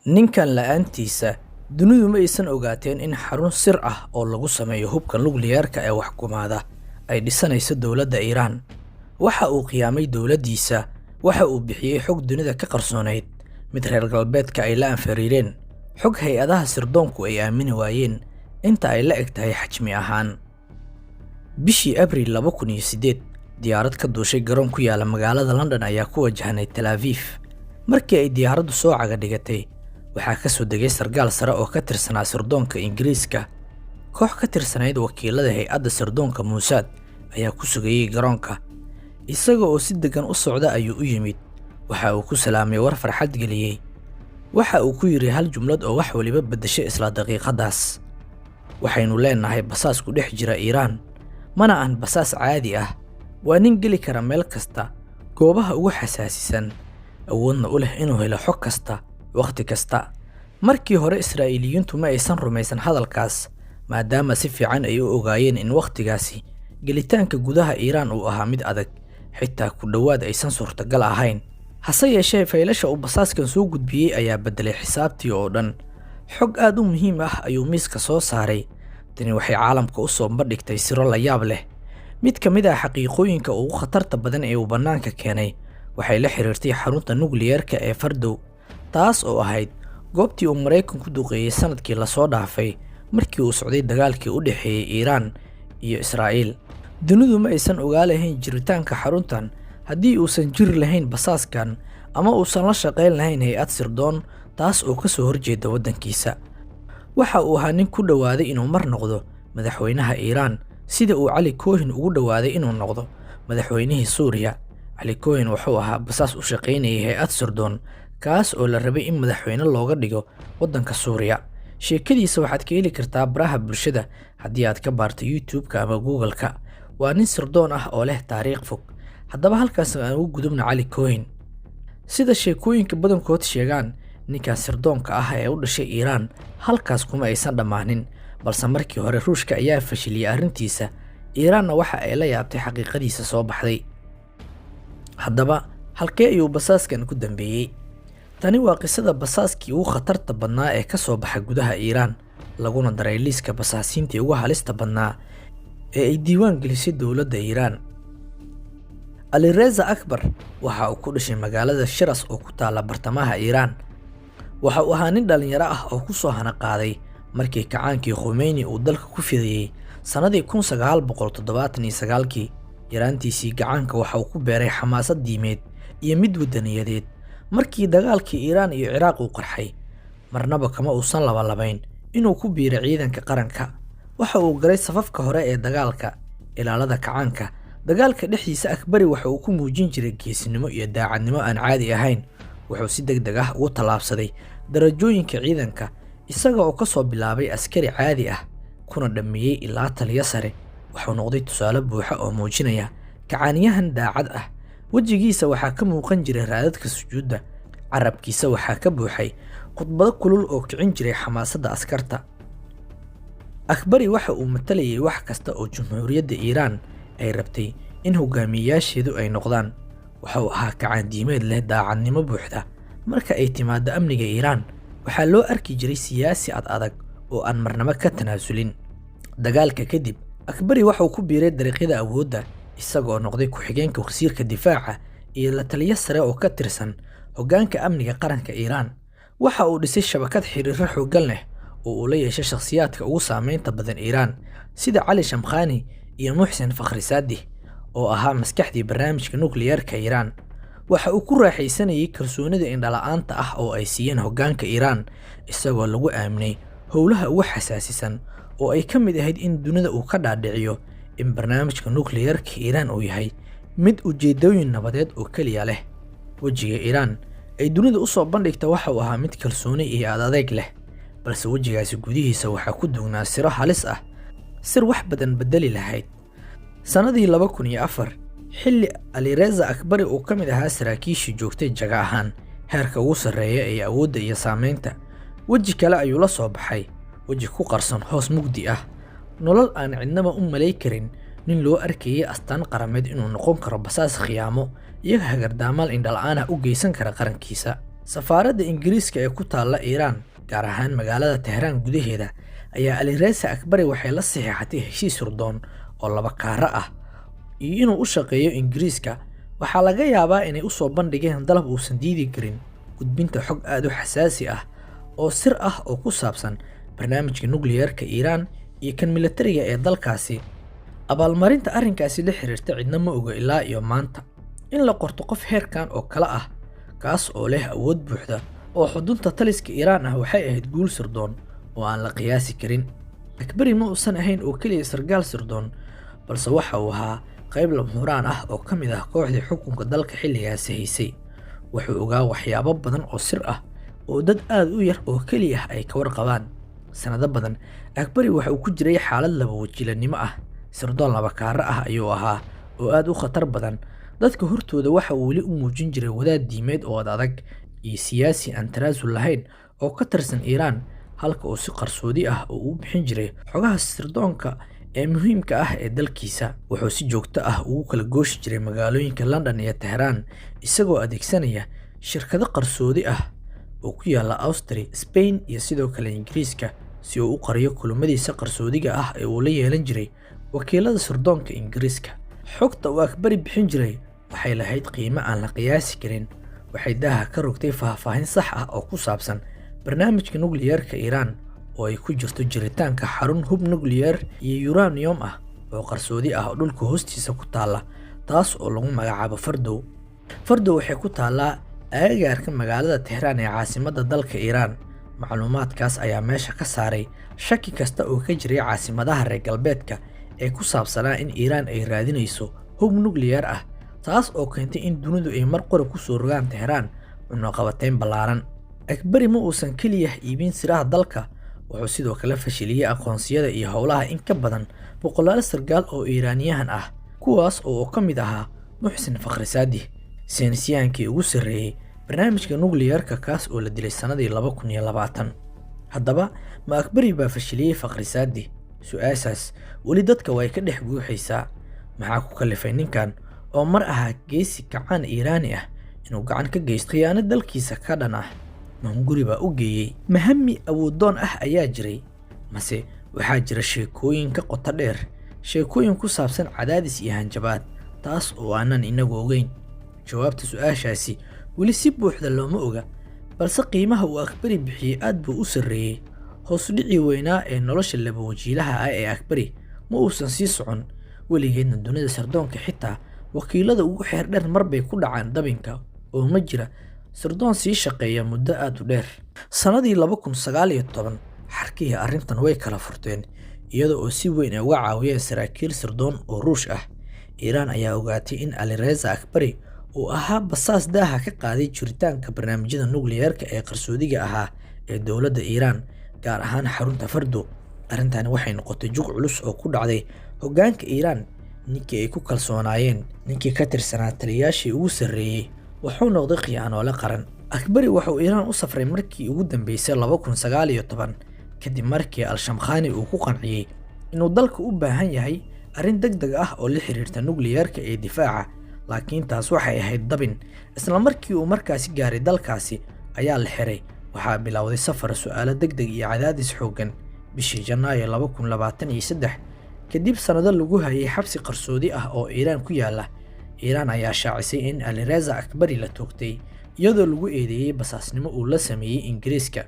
ninkan la'aantiisa dunidu ma aysan ogaateen in xarun sir ah oo lagu sameeyo hubka nukliyeerka ee wax kumaada ay dhisanayso dowladda Iiraan. Waxa uu qiyaamay dowladdiisa, waxa uu bixiyay xog dunida ka qarsoonayd, mid reer galbeedka ay la anfariireen, xog hay-adaha sirdoonku ay aamini waayeen inta ay la eg tahay xajmi ahaan. Bishii Abriil 2008, diyaarad ka duushay garoon ku yaala magaalada London ayaa ku wajahnay Tel Aviv. Markii ay diyaaraddu soo caga dhigatay, waxaa ka soo degay sargaal sare oo ka tirsanaa sirdoonka Ingiriiska. Koox ka tirsanayd wakiilada hay-adda sirdoonka Mossad ayaa ku sugayay garoonka. Isaga oo si degan u socda ayuu u yimid. Waxa uu ku salaamay war farxad geliyay. Waxa uu ku yiri hal jumlad oo wax waliba beddeshay isla daqiiqadaas. Waxaynu leenahay basaas ku dhex jira Iiraan, mana aan basaas caadi ah. Waa nin geli kara meel kasta, goobaha ugu xasaasisan, awoodna u leh inuu helo xog kasta, waqti kasta. Markii hore Israa'iiliyiintu ma aysan rumaysan hadalkaas, maadaama si fiican ay u ogaayeen in waqtigaasi gelitaanka gudaha Iiraan uu ahaa mid adag, xitaa ku dhowaad aysan suurtagal ahayn. Hase yeeshee faylasha uu basaaskan soo gudbiyey ayaa beddelay xisaabtii oo dhan. Xog aad u muhiim ah ayuu miiska soo saaray. Tani waxay caalamka u soo bandhigtay siro la yaab leh. Mid ka mid ah xaqiiqooyinka ugu khatarta badan ee uu bannaanka keenay waxay la xiriirtay xarunta nukliyeerka ee Fordow, taas oo ahayd goobtii uu Mareykanku duqeeyay sanadkii la soo dhaafay markii uu socday dagaalkii u dhexeeyay Iiraan iyo Israa'iil. Dunidu ma aysan ogaa lahayn jiritaanka xaruntan haddii uusan jiri lahayn basaaskan ama uusan la shaqayn lahayn hay-ad sirdoon taas oo ka soo horjeeda waddankiisa. Waxa uu ahaa nin ku dhowaaday inuu mar noqdo madaxweynaha Iiraan, sida uu Cali Cohen ugu dhowaaday inuu noqdo madaxweynihii Suuriya. Cali Cohen wuxuu ahaa basaas u shaqaynayay hay-ad sirdoon, kaas oo la rabay in madaxweyne looga dhigo waddanka Suuriya. Sheekadiisa waxaad ka heli kartaa baraha bulshada haddii aad ka baarto YouTube-ka ama Google-ka. Waa nin sirdoon ah oo leh taariikh fog. Haddaba halkaas aan ugu gudubno Cali Cohen. Sida sheekooyinka badankood sheegaan, ninkan sirdoonka ah ee u dhashay Iiraan halkaas kuma aysan dhammaanin, balse markii hore Ruushka ayaa fashiliyay arrintiisa. Iiraanna waxa ay la yaabtay xaqiiqadiisa soo baxday. Haddaba halkee ayuu basaaskan ku dambeeyay? Tani waa qisada basaaskii ugu khatarta badnaa ee ka soo baxa gudaha Iiraan, laguna daray liiska basaasiintii ugu halista badnaa ee ay diiwaan gelisay dowladda Iiraan. Alireza Akbar waxa uu ku dhashay magaalada Shiraz oo ku taala bartamaha Iiraan. Waxa uu ahaa nin dhalinyaro ah oo ku soo hana qaaday markii kacaankii Khomeini uu dalka ku fidayay sanadii 1979. Yaraantiisii gacaanka waxa uu ku beeray xamaasad diimeed iyo mid wadaniyadeed. Markii dagaalkii Iiraan iyo Ciraaq uu qarxay, marnaba kama uusan labalabayn inuu ku biiro ciidanka qaranka. Waxa uu galay safafka hore ee dagaalka, ilaalada kacaanka. Dagaalka dhexdiisa Akbari waxa uu ku muujin jiray geesinimo iyo daacadnimo aan caadi ahayn. Wuxuu si degdeg ah ugu tallaabsaday darajooyinka ciidanka, isaga oo ka soo bilaabay askari caadi ah kuna dhameeyay ilaa taliye sare. Wuxuu noqday tusaale buuxa oo muujinaya kacaaniyahan daacad ah. Wajigiisa waxaa ka muuqan jiray raadadka sujuudda, carabkiisa waxaa ka buuxay khudbado kulul oo kicin jiray xamaasadda askarta. Akbari waxa uu matalayay wax kasta oo Jamhuuriyadda Iiraan ay rabtay in hogaamiyayaasheedu ay noqdaan. Waxa uu ahaa kacaan diimeed leh daacadnimo buuxda. Marka ay timaado amniga Iiraan, waxaa loo arki jiray siyaasi adag oo aan marnaba ka tanaasulin. Dagaalka kadib, Akbari waxa uu ku biiray dariiqyada awoodda, isagoo noqday ku-xigeenka wasiirka difaaca iyo la taliye sare oo ka tirsan hoggaanka amniga qaranka Iiraan. Waxa uu dhisay shabakad xiriirro xooggan leh oo uu la yeeshay shakhsiyaadka ugu saameynta badan Iiraan, sida Cali Shamkhani iyo Muxsin Fakhrizadeh oo ahaa maskaxdii barnaamijka nukliyeerka Iiraan. Waxa uu ku raaxaysanayay kalsoonida indhala-aanta ah oo ay siiyeen hoggaanka Iiraan, isagoo lagu aaminay howlaha ugu xasaasisan oo ay ka mid ahayd in dunida uu ka dhaadhiciyo in barnaamijka nukliyeerka Iiraan uu yahay mid ujeedooyin nabadeed oo keliya leh. Wejiga Iiraan ay dunida u soo bandhigta waxa uu ahaa mid kalsooni iyo adeeg leh, balse wejigaasi gudihiisa waxaa ku duugnaa siro halis ah, sir wax badan bedeli lahayd. Sanadii 2004, xilli Alireza Akbari uu ka mid ahaa saraakiishii joogtay jaga ahaan heerka ugu sarreeya ee awoodda iyo saameynta, weji kale ayuu la soo baxay, weji ku qarsan hoos mugdi ah, nolol aan cidnaba u malay karin. Nin loo arkayay astaan qarameed inuu noqon karo basaas khiyaamo iyo hagardaamaal indhala-aan ah u geysan kara qarankiisa. safaaradda Ingiriiska ee ku taalla Iiraan gaar ahaan magaalada Tehraan gudaheeda ayaa Alireza Akbari waxay la saxiixatay heshiis sirdoon oo laba kaara ah iyo inuu u shaqeeyo Ingiriiska. waxaa laga yaabaa inay u soo bandhigeen dalab uusan diidi karin gudbinta xog aad u xasaasi ah oo sir ah oo ku saabsan barnaamijka nukliyeerka Iiraan iyo kan militariga ee dalkaasi. abaalmarinta arrinkaasi la xiriirta cidna ma oga ilaa iyo maanta. in la qorto qof heerkan oo kale ah kaas oo leh awood buuxda oo xudunta taliska Iiraan ah waxay ahayd guul sirdoon oo aan la qiyaasi karin. Akbari ma uusan ahayn oo kaliya sargaal sirdoon, balse waxa uu ahaa qayb lama huraan ah oo ka mid ah kooxdii xukunka dalka xilligaasi haysay. wuxuu ogaa waxyaabo badan oo sir ah oo dad aad u yar oo kaliya ay ka warqabaan. sanado badan Akbari waxa uu ku jiray xaalad laba wajiilanimo ah. sirdoon laba kaara ah ayuu ahaa oo aad u khatar badan. dadka hortooda waxa uu weli u muujin jiray wadaad diimeed oo adag iyo siyaasi aan tanaasul lahayn oo ka tirsan Iiraan, halka uu si qarsoodi ah u bixin jiray xogaha sirdoonka ee muhiimka ah ee dalkiisa. wuxuu si joogto ah ugu kala gooshi jiray magaalooyinka London iyo Tehraan isagoo adeegsanaya shirkado qarsoodi ah oo ku yaala Austria, Spain iyo sidoo kale Ingiriiska si uu u qariyo kulmadiisa qarsoodiga ah ee uu la yeelan jiray wakiilada sirdoonka Ingiriiska. xogta uu Akbari bixin jiray waxay lahayd qiimo aan la qiyaasi karin. waxay daaha ka rogtay faahfaahin sax ah oo ku saabsan barnaamijka nukliyeerka Iiraan oo ay ku jirto jiritaanka xarun hub nukliyeer iyo uranium ah oo qarsoodi ah oo dhulka hoostiisa ku taala, taas oo lagu magacaabo Fardow. Fardow waxay ku taallaa agagaarka magaalada Tehraan ee caasimadda dalka Iiraan. macluumaadkaas ayaa meesha ka saaray shaki kasta oo ka jiray caasimadaha reer galbeedka ee ku saabsanaa in Iiraan ay raadinayso hub nukliyeer ah, taas oo keentay in dunidu ay mar qura ku soo rogaan Tehraan cunaqabateyn ballaaran. Akbari ma uusan kaliya iibin siraha dalka, wuxuu sidoo kale fashiliyay aqoonsiyada iyo howlaha in ka badan boqolaal sargaal oo Iiraaniyahan ah, kuwaas oo ka mid ahaa Muxsin Fakhrizadeh, saynisyahankii ugu sarreeyay barnaamijka nukliyeerka kaas oo la dilay sanadii 2020. haddaba ma Akbari baa fashiliyay Fakhrizadeh? su'aashaas weli dadka way ka dhex guuxaysaa. maxaa ku kalifay ninkan oo mar ahaa geesi kacaan Iiraani ah inuu gacan ka geysto khiyaanad dalkiisa ka dhan ah? mahunguri baa u geeyey mahami awoodoon ah ayaa jiray, mase waxaa jira sheekooyin ka qoto dheer, sheekooyin ku saabsan cadaadis iyo hanjabaad, taas oo aanan inagu ogeyn? jawaabta su'aashaasi weli si buuxda looma oga, balse qiimaha uu Akbari bixiyey aad buu u sarreeyay. hoos u dhicii weynaa ee nolosha laba wajiilaha ah ee Akbari ma uusan sii socon weligeedna. dunida sirdoonka xitaa wakiilada ugu xeer dheer mar bay ku dhacaan dabinka oo ma jira sirdoon sii shaqeeya muddo aad u dheer. sanadii 2019 xarkihii arrintan way kala furteen iyada oo si weyn ay uga caawiyeen saraakiil sirdoon oo Ruush ah. Iiraan ayaa ogaatay in Alireza Akbari uu ahaa basaas daaha ka qaaday jiritaanka barnaamijyada nukliyeerka ee qarsoodiga ahaa ee dowladda Iiraan, gaar ahaan xarunta Fardow. arrintani waxay noqotay jug culus oo ku dhacday hoggaanka Iiraan. ninkii ay ku kalsoonaayeen, ninkii ka tirsanaa taliyaashii ugu sarreeyay, wuxuu noqday khiyaanoole qaran. Akbari wuxuu Iiraan u safray markii ugu dambeysay 2019 kadib markii Al-Shamkhani uu ku qanciyay inuu dalka u baahan yahay arrin degdeg ah oo la xiriirta nukliyeerka ee difaaca, laakiin taas waxay ahayd dabin. isla markii uu markaasi gaaray dalkaasi ayaa la xiray. waxaa bilowday safar su'aalo degdeg iyo cadaadis xooggan. bishii Janaayo 2023 kadib sanado lagu hayay xabsi qarsoodi ah oo Iiraan ku yaala, Iiraan ayaa shaacisay in Alireza Akbari la toogtay iyadoo lagu eedeeyay basaasnimo uu la sameeyay Ingiriiska.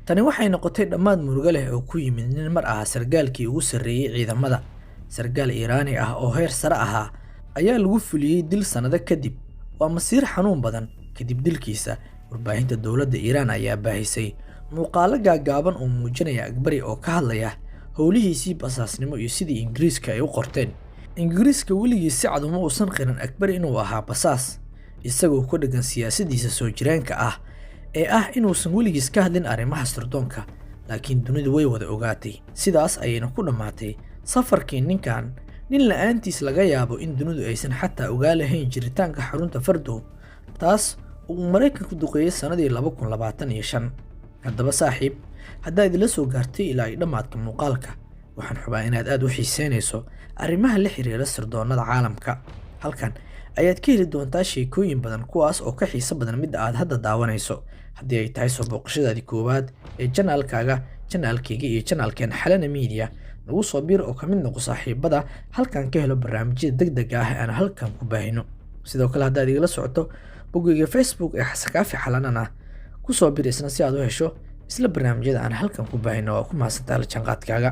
tani waxay noqotay dhammaad murugo leh oo ku yimid nin mar ahaa sargaalkii ugu sarreeyay ciidamada. sargaal Iiraani ah oo heer sare ahaa ayaa lagu fuliyay dil sanado kadib. waa masiir xanuun badan. kadib dilkiisa, warbaahinta dowladda Iiraan ayaa baahisay muuqaalo gaagaaban oo muujinaya Akbari oo ka hadlaya howlihiisii basaasnimo iyo sidii Ingiriiska ay u qorteen. Ingiriiska weligiis si cad uma uusan qiran Akbari inuu ahaa basaas, isagoo ku dhagan siyaasadiisa soo jireenka ah ee ah inuusan weligiis ka hadlin arrimaha sirdoonka. laakiin dunidu way wada ogaatay, sidaas ayayna ku dhammaatay safarkii ninkan. nin la'aantiis laga yaabo in dunidu aysan xataa ogaa lahayn jiritaanka xarunta Fardow, taas uu Mareykanku duqeeyay sanadii 2025. haddaba saaxiib, haddaad ila soo gaartay ilaa ay dhammaadka muuqaalka, waxaan xubaa inaad aad u xiiseynayso arrimaha la xiriira sirdoonnada caalamka. halkan ayaad ka heli doontaa sheekooyin badan kuwaas oo ka xiiso badan midda aad hadda daawanayso. Haddii ay tahay soo booqashadaadii koowaad ee janaalkaaga, janaalkayga iyo janaalkeen Xalana Media, nagu soo biir oo ka mid noqo saaxiibada halkan ka helo barnaamijyada degdega ah ee aan halkan ku baahino. Sidoo kale haddaad igala socoto boggayga Facebook ee Xasan Kaafi Xalanana, ku soo biir isna si aad u hesho isla barnaamijyada aan halkan ku baahino. waa ku mahadsantahay la jaanqaadkaaga.